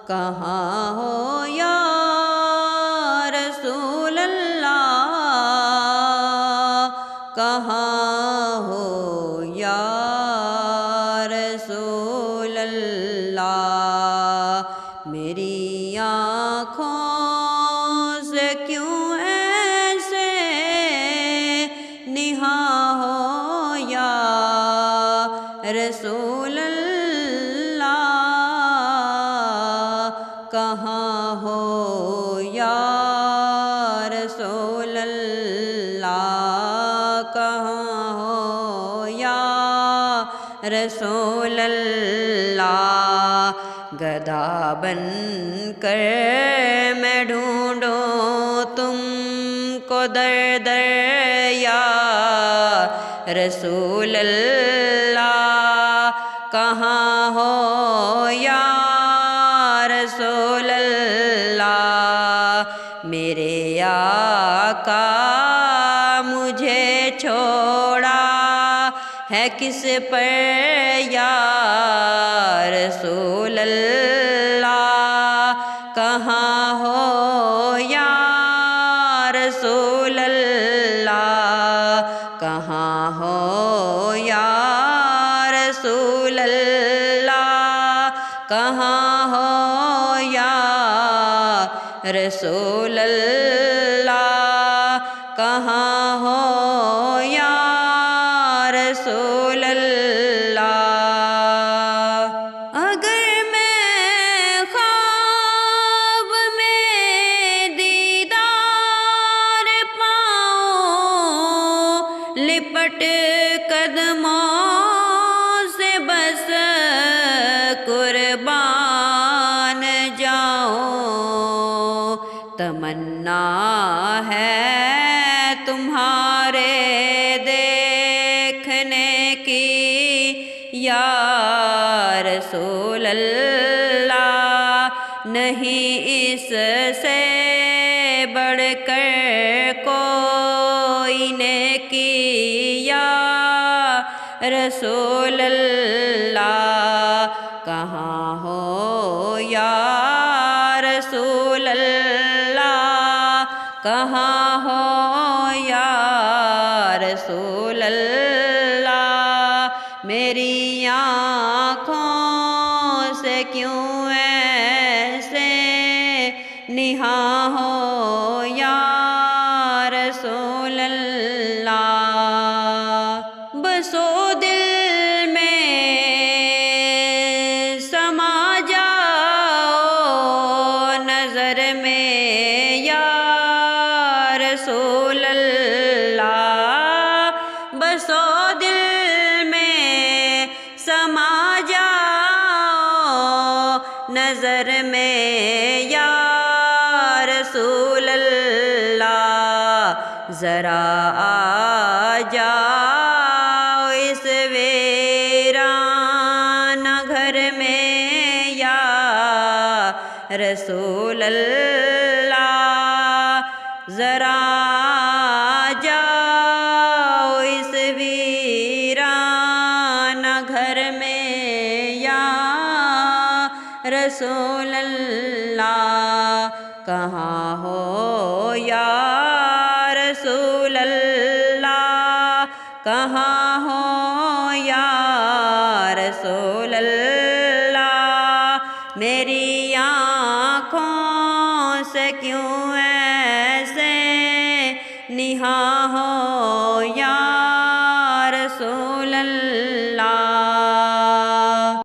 کہاں ہو یا رسول اللہ، کہاں ہو یا رسول اللہ، میری آنکھوں سے کیوں ایسے نہاں ہو یا رسول اللہ، کہاں ہو یا رسول اللہ، کہاں ہو یا رسول اللہ، گدا بن کر میں ڈھونڈوں تم کو در در یا رسول اللہ، کہاں ہو یا رسول اللہ، میرے آقا مجھے چھوڑا ہے کس پر یا رسول اللہ، کہاں ہو یا رسول اللہ، کہاں ہو یا رسول اللہ، کہاں ہو یا رسول اللہ، کہاں ہو یا رسول اللہ، اگر میں خواب میں دیدار پاؤں، لپٹ قدموں سے بس قربان جاؤں، تمنا ہے تمہارے دیکھنے کی یا رسول اللہ، نہیں اس سے بڑھ کر کوئی نیکی یا رسول اللہ، کہاں ہو یا رسول اللہ، کہاں ہو یا رسول اللہ، میری آنکھوں سے کیوں ایسے نہاں ہو یا رسول اللہ، بسو دل میں سما جاؤ نظر میں یا رسول اللہ، بسو دل میں سما جاؤ نظر میں یا رسول اللہ، ذرا آ جاؤ اس ویران گھر میں یا رسول اللہ، ذرا آ جاؤ اس ویران گھر میں یا رسول اللہ، کہاں ہو یا رسول اللہ، کہاں ہو یا رسول اللہ، میری آنکھوں سے کیوں